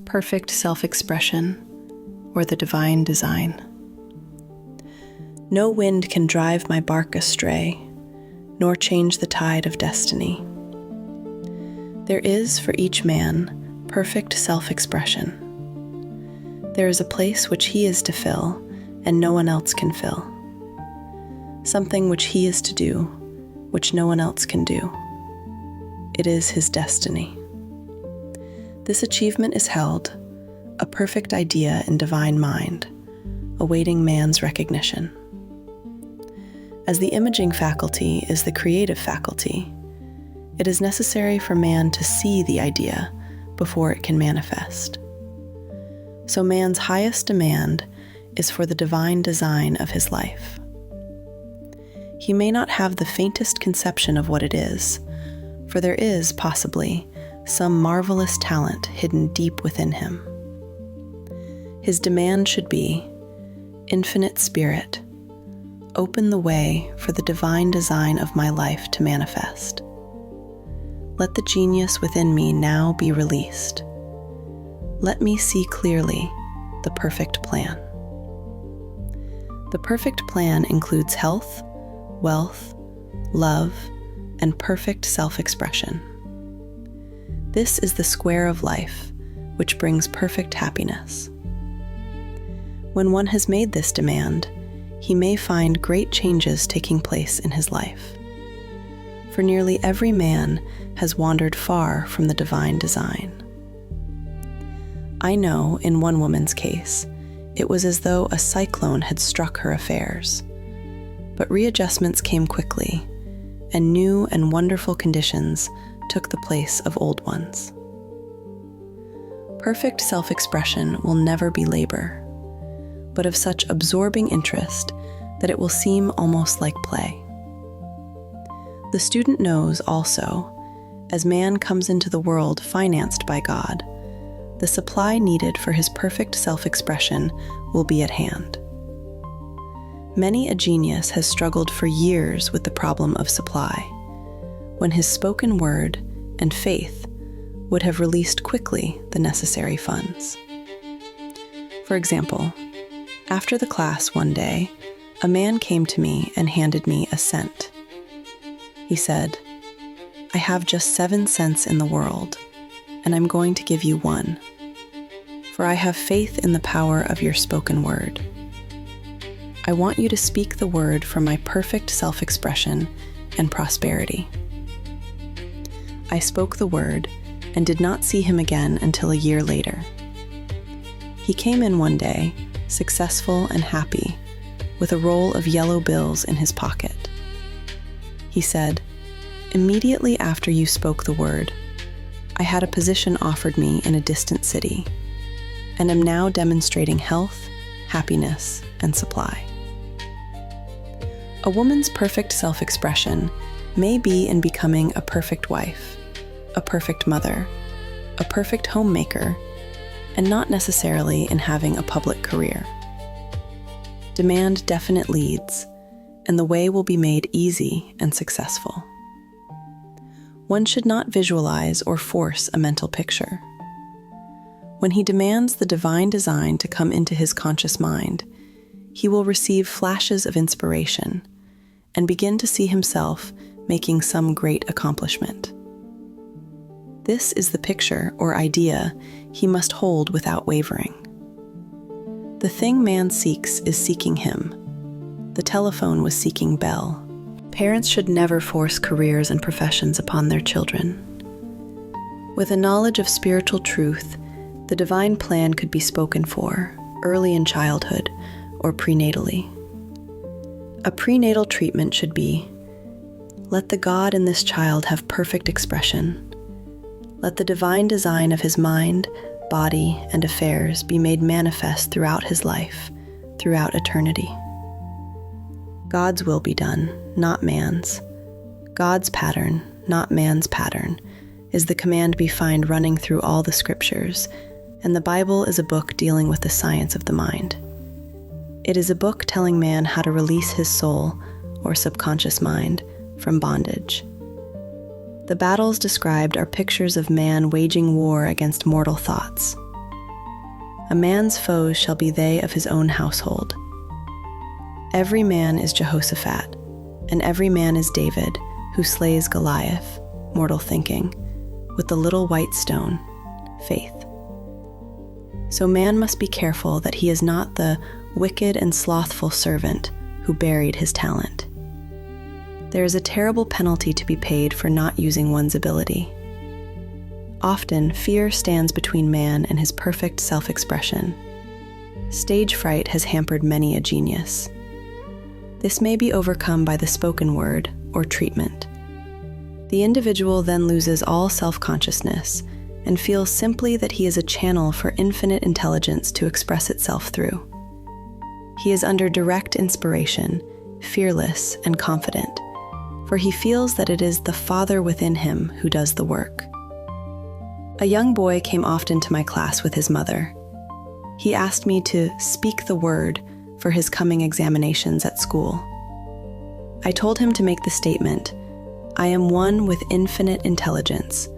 perfect self-expression, or the divine design. No wind can drive my bark astray, nor change the tide of destiny. There is for each man perfect self-expression. There is a place which he is to fill, and no one else can fill. Something which he is to do, which no one else can do. It is his destiny. This achievement is held, a perfect idea in divine mind, awaiting man's recognition. As the imaging faculty is the creative faculty, it is necessary for man to see the idea before it can manifest. So man's highest demand is for the divine design of his life. He may not have the faintest conception of what it is, for there is, possibly, some marvelous talent hidden deep within him. His demand should be, Infinite Spirit, open the way for the divine design of my life to manifest. Let the genius within me now be released. Let me see clearly the perfect plan. The perfect plan includes health, wealth, love, and perfect self-expression. This is the square of life, which brings perfect happiness. When one has made this demand, he may find great changes taking place in his life. For nearly every man has wandered far from the divine design. I know, in one woman's case, it was as though a cyclone had struck her affairs. But readjustments came quickly, and new and wonderful conditions took the place of old ones. Perfect self-expression will never be labor, but of such absorbing interest that it will seem almost like play. The student knows also, as man comes into the world financed by God, the supply needed for his perfect self-expression will be at hand. Many a genius has struggled for years with the problem of supply, when his spoken word and faith would have released quickly the necessary funds. For example, after the class one day, a man came to me and handed me a cent. He said, "I have just 7 cents in the world, and I'm going to give you 1, for I have faith in the power of your spoken word. I want you to speak the word for my perfect self-expression and prosperity." I spoke the word and did not see him again until a year later. He came in one day, successful and happy, with a roll of yellow bills in his pocket. He said, "Immediately after you spoke the word, I had a position offered me in a distant city, and am now demonstrating health, happiness, and supply." A woman's perfect self-expression may be in becoming a perfect wife, a perfect mother, a perfect homemaker, and not necessarily in having a public career. Demand definite leads, and the way will be made easy and successful. One should not visualize or force a mental picture. When he demands the divine design to come into his conscious mind, he will receive flashes of inspiration and begin to see himself making some great accomplishment. This is the picture or idea he must hold without wavering. The thing man seeks is seeking him. The telephone was seeking Bell. Parents should never force careers and professions upon their children. With a knowledge of spiritual truth, the divine plan could be spoken for, early in childhood or prenatally. A prenatal treatment should be, let the God in this child have perfect expression. Let the divine design of his mind, body, and affairs be made manifest throughout his life, throughout eternity. God's will be done, not man's. God's pattern, not man's pattern, is the command we find running through all the scriptures, and the Bible is a book dealing with the science of the mind. It is a book telling man how to release his soul, or subconscious mind, from bondage. The battles described are pictures of man waging war against mortal thoughts. A man's foes shall be they of his own household. Every man is Jehoshaphat, and every man is David, who slays Goliath, mortal thinking, with the little white stone, faith. So man must be careful that he is not the wicked and slothful servant who buried his talent. There is a terrible penalty to be paid for not using one's ability. Often, fear stands between man and his perfect self-expression. Stage fright has hampered many a genius. This may be overcome by the spoken word or treatment. The individual then loses all self-consciousness and feels simply that he is a channel for infinite intelligence to express itself through. He is under direct inspiration, fearless and confident, for he feels that it is the Father within him who does the work. A young boy came often to my class with his mother. He asked me to speak the word for his coming examinations at school. I told him to make the statement, "I am one with infinite intelligence.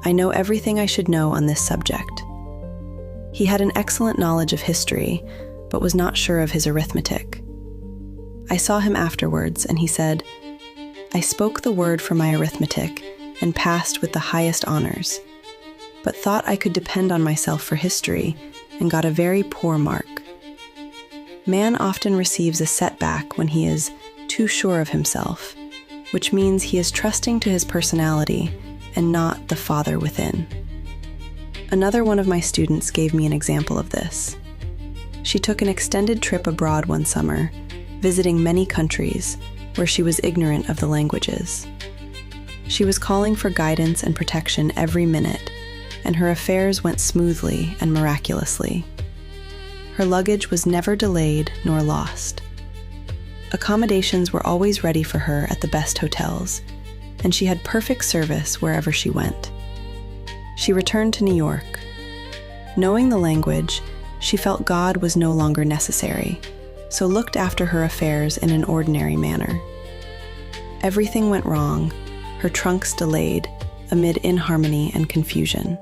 I know everything I should know on this subject." He had an excellent knowledge of history, but was not sure of his arithmetic. I saw him afterwards, and he said, "I spoke the word for my arithmetic and passed with the highest honors, but thought I could depend on myself for history and got a very poor mark." Man often receives a setback when he is too sure of himself, which means he is trusting to his personality and not the Father within. Another one of my students gave me an example of this. She took an extended trip abroad one summer, visiting many countries where she was ignorant of the languages. She was calling for guidance and protection every minute, and her affairs went smoothly and miraculously. Her luggage was never delayed nor lost. Accommodations were always ready for her at the best hotels, and she had perfect service wherever she went. She returned to New York. Knowing the language, she felt God was no longer necessary, so looked after her affairs in an ordinary manner. Everything went wrong, her trunks delayed, amid inharmony and confusion.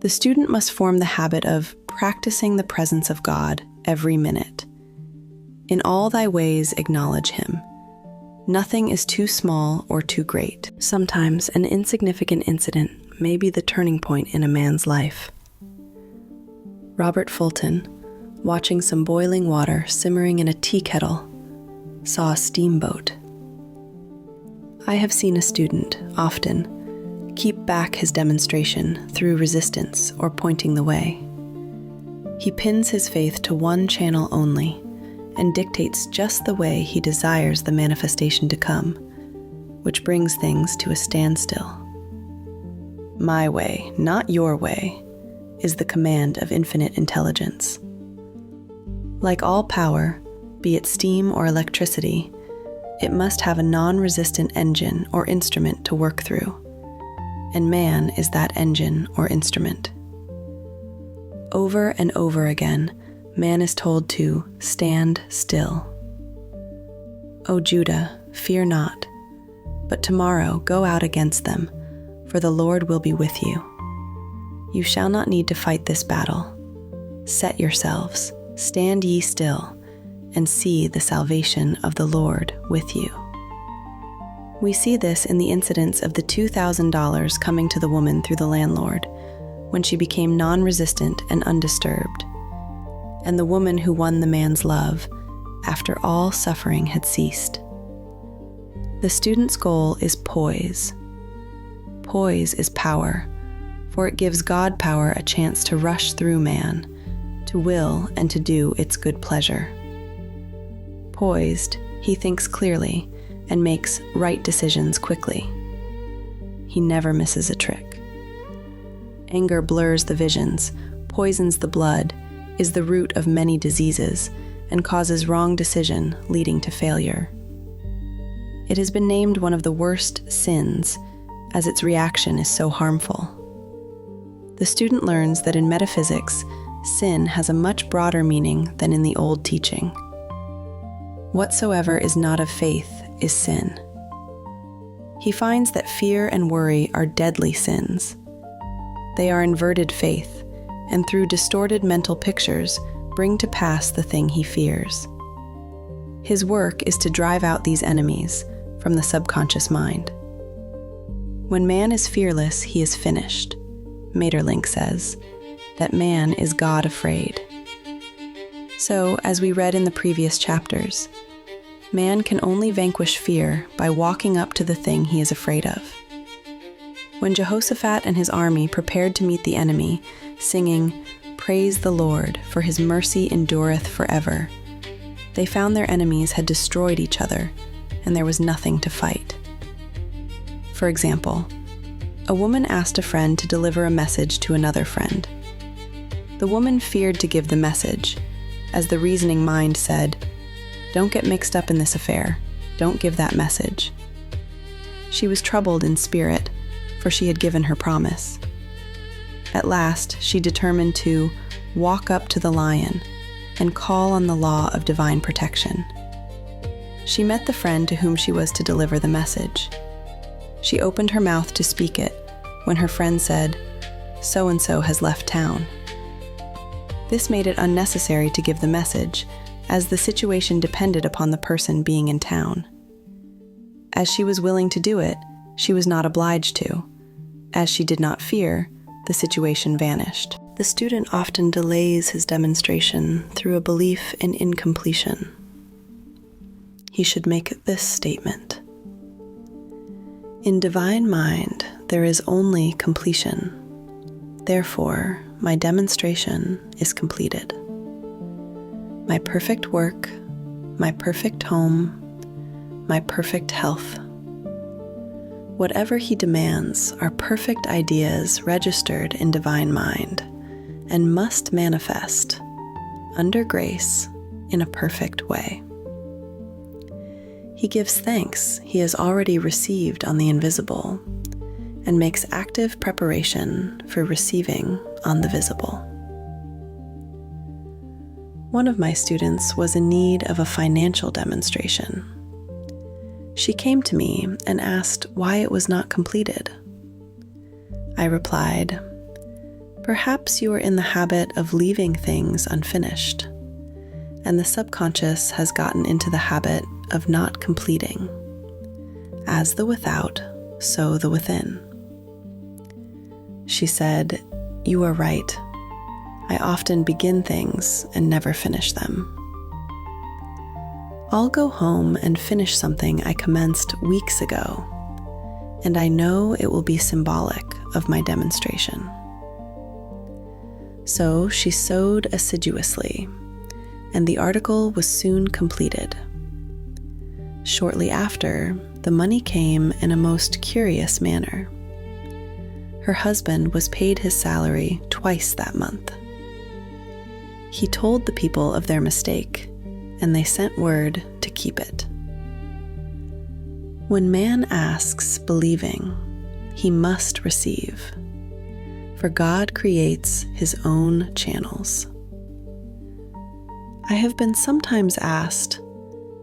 The student must form the habit of practicing the presence of God every minute. In all thy ways acknowledge him. Nothing is too small or too great. Sometimes an insignificant incident may be the turning point in a man's life. Robert Fulton, watching some boiling water simmering in a tea kettle, saw a steamboat. I have seen a student, often, keep back his demonstration through resistance or pointing the way. He pins his faith to one channel only and dictates just the way he desires the manifestation to come, which brings things to a standstill. My way, not your way, is the command of infinite intelligence. Like all power, be it steam or electricity, it must have a non-resistant engine or instrument to work through, and man is that engine or instrument. Over and over again, man is told to stand still. O Judah, fear not, but tomorrow go out against them, for the Lord will be with you. You shall not need to fight this battle. Set yourselves, stand ye still, and see the salvation of the Lord with you. We see this in the incidents of the $2,000 coming to the woman through the landlord, when she became non-resistant and undisturbed, and the woman who won the man's love after all suffering had ceased. The student's goal is poise. Poise is power, for it gives God power a chance to rush through man, to will and to do its good pleasure. Poised, he thinks clearly and makes right decisions quickly. He never misses a trick. Anger blurs the visions, poisons the blood, is the root of many diseases, and causes wrong decision leading to failure. It has been named one of the worst sins, as its reaction is so harmful. The student learns that in metaphysics, sin has a much broader meaning than in the old teaching. Whatsoever is not of faith is sin. He finds that fear and worry are deadly sins. They are inverted faith, and through distorted mental pictures, bring to pass the thing he fears. His work is to drive out these enemies from the subconscious mind. When man is fearless, he is finished. Maeterlinck says that man is God afraid. So, as we read in the previous chapters, man can only vanquish fear by walking up to the thing he is afraid of. When Jehoshaphat and his army prepared to meet the enemy, singing, "Praise the Lord, for his mercy endureth forever," they found their enemies had destroyed each other, and there was nothing to fight. For example, a woman asked a friend to deliver a message to another friend. The woman feared to give the message, as the reasoning mind said, "Don't get mixed up in this affair. Don't give that message." She was troubled in spirit, for she had given her promise. At last, she determined to walk up to the lion and call on the law of divine protection. She met the friend to whom she was to deliver the message. She opened her mouth to speak it when her friend said, "So-and-so has left town." This made it unnecessary to give the message, as the situation depended upon the person being in town. As she was willing to do it, she was not obliged to. As she did not fear, the situation vanished. The student often delays his demonstration through a belief in incompletion. He should make this statement: "In divine mind, there is only completion. Therefore, my demonstration is completed. My perfect work, my perfect home, my perfect health. Whatever he demands are perfect ideas registered in divine mind and must manifest, under grace, in a perfect way. He gives thanks he has already received on the invisible and makes active preparation for receiving on the visible." One of my students was in need of a financial demonstration. She came to me and asked why it was not completed. I replied, "Perhaps you are in the habit of leaving things unfinished, and the subconscious has gotten into the habit of not completing. As the without, so the within." She said, "You are right. I often begin things and never finish them. I'll go home and finish something I commenced weeks ago, and I know it will be symbolic of my demonstration." So she sewed assiduously, and the article was soon completed. Shortly after, the money came in a most curious manner. Her husband was paid his salary twice that month. He told the people of their mistake, and they sent word to keep it. When man asks, believing, he must receive, for God creates his own channels. I have been sometimes asked,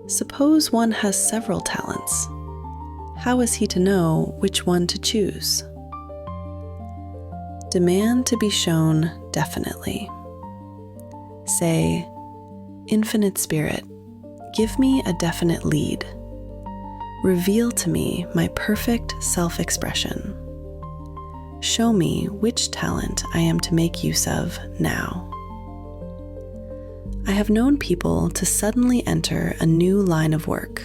suppose one has several talents. How is he to know which one to choose? Demand to be shown definitely. Say, "Infinite Spirit, give me a definite lead. Reveal to me my perfect self-expression. Show me which talent I am to make use of now." I have known people to suddenly enter a new line of work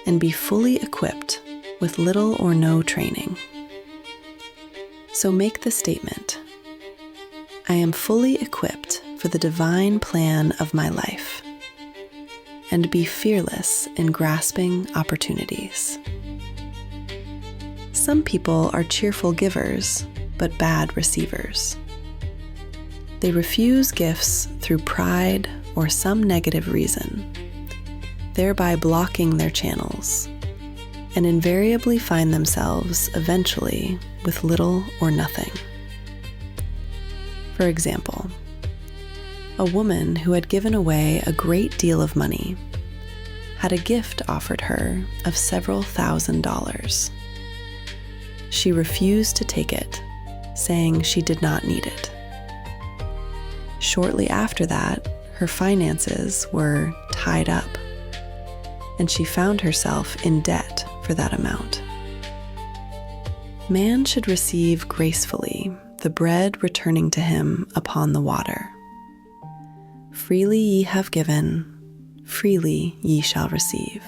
and be fully equipped with little or no training. So make the statement, "I am fully equipped for the divine plan of my life," and be fearless in grasping opportunities. Some people are cheerful givers, but bad receivers. They refuse gifts through pride or some negative reason, thereby blocking their channels, and invariably find themselves eventually with little or nothing. For example, a woman who had given away a great deal of money had a gift offered her of several $1,000s. She refused to take it, saying she did not need it. Shortly after that, her finances were tied up, and she found herself in debt for that amount. Man should receive gracefully the bread returning to him upon the water. Freely ye have given, freely ye shall receive.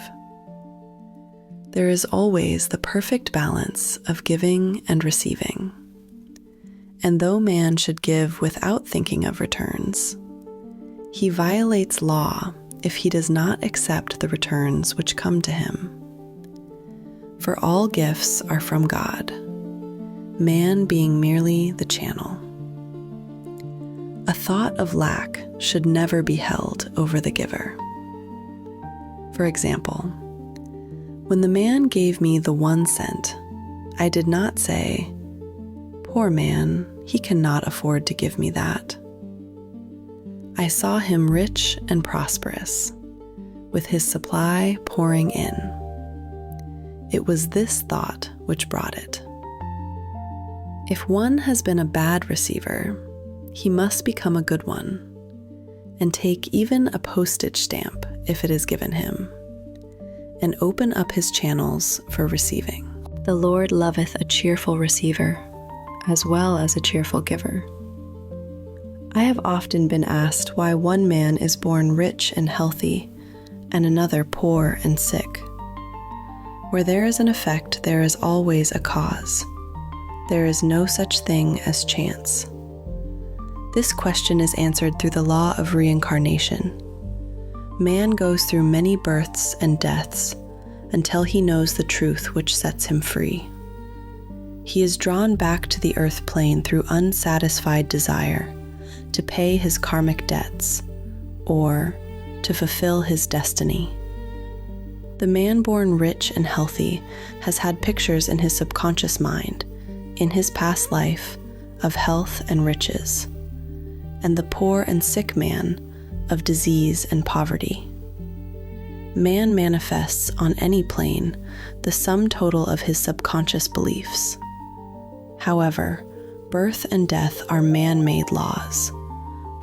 There is always the perfect balance of giving and receiving. And though man should give without thinking of returns, he violates law if he does not accept the returns which come to him. For all gifts are from God, man being merely the channel. A thought of lack should never be held over the giver. For example, when the man gave me the 1 cent, I did not say, "Poor man, he cannot afford to give me that." I saw him rich and prosperous, with his supply pouring in. It was this thought which brought it. If one has been a bad receiver, he must become a good one, and take even a postage stamp if it is given him, and open up his channels for receiving. The Lord loveth a cheerful receiver, as well as a cheerful giver. I have often been asked why one man is born rich and healthy, and another poor and sick. Where there is an effect, there is always a cause. There is no such thing as chance. This question is answered through the law of reincarnation. Man goes through many births and deaths until he knows the truth which sets him free. He is drawn back to the earth plane through unsatisfied desire to pay his karmic debts or to fulfill his destiny. The man born rich and healthy has had pictures in his subconscious mind, in his past life, of health and riches, and the poor and sick man of disease and poverty. Man manifests on any plane the sum total of his subconscious beliefs. However, birth and death are man-made laws,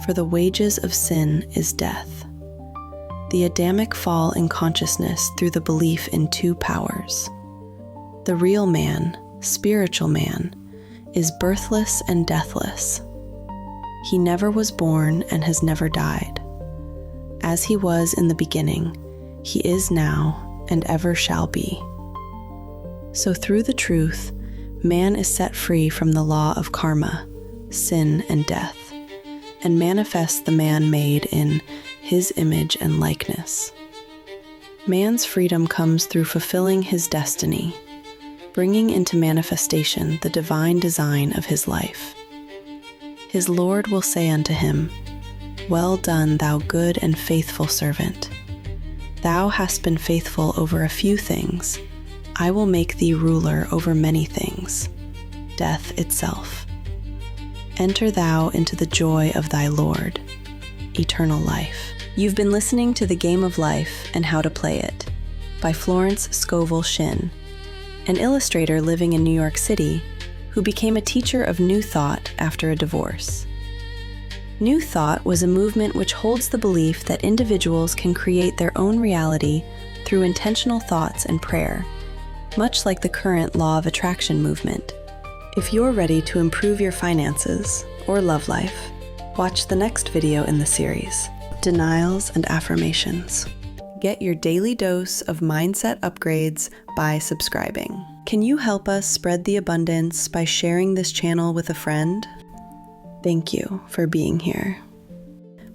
for the wages of sin is death. The Adamic fall in consciousness through the belief in 2 powers. The real man, spiritual man, is birthless and deathless. He never was born and has never died. As he was in the beginning, he is now and ever shall be. So through the truth, man is set free from the law of karma, sin, and death, and manifests the man made in his image and likeness. Man's freedom comes through fulfilling his destiny, bringing into manifestation the divine design of his life. His Lord will say unto him, "Well done, thou good and faithful servant. Thou hast been faithful over a few things. I will make thee ruler over many things, death itself. Enter thou into the joy of thy Lord, eternal life." You've been listening to The Game of Life and How to Play It by Florence Scovel Shinn, an illustrator living in New York City who became a teacher of New Thought after a divorce. New Thought was a movement which holds the belief that individuals can create their own reality through intentional thoughts and prayer, much like the current law of attraction movement. If you're ready to improve your finances or love life, watch the next video in the series, Denials and Affirmations. Get your daily dose of mindset upgrades by subscribing. Can you help us spread the abundance by sharing this channel with a friend? Thank you for being here.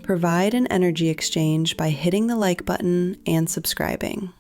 Provide an energy exchange by hitting the like button and subscribing.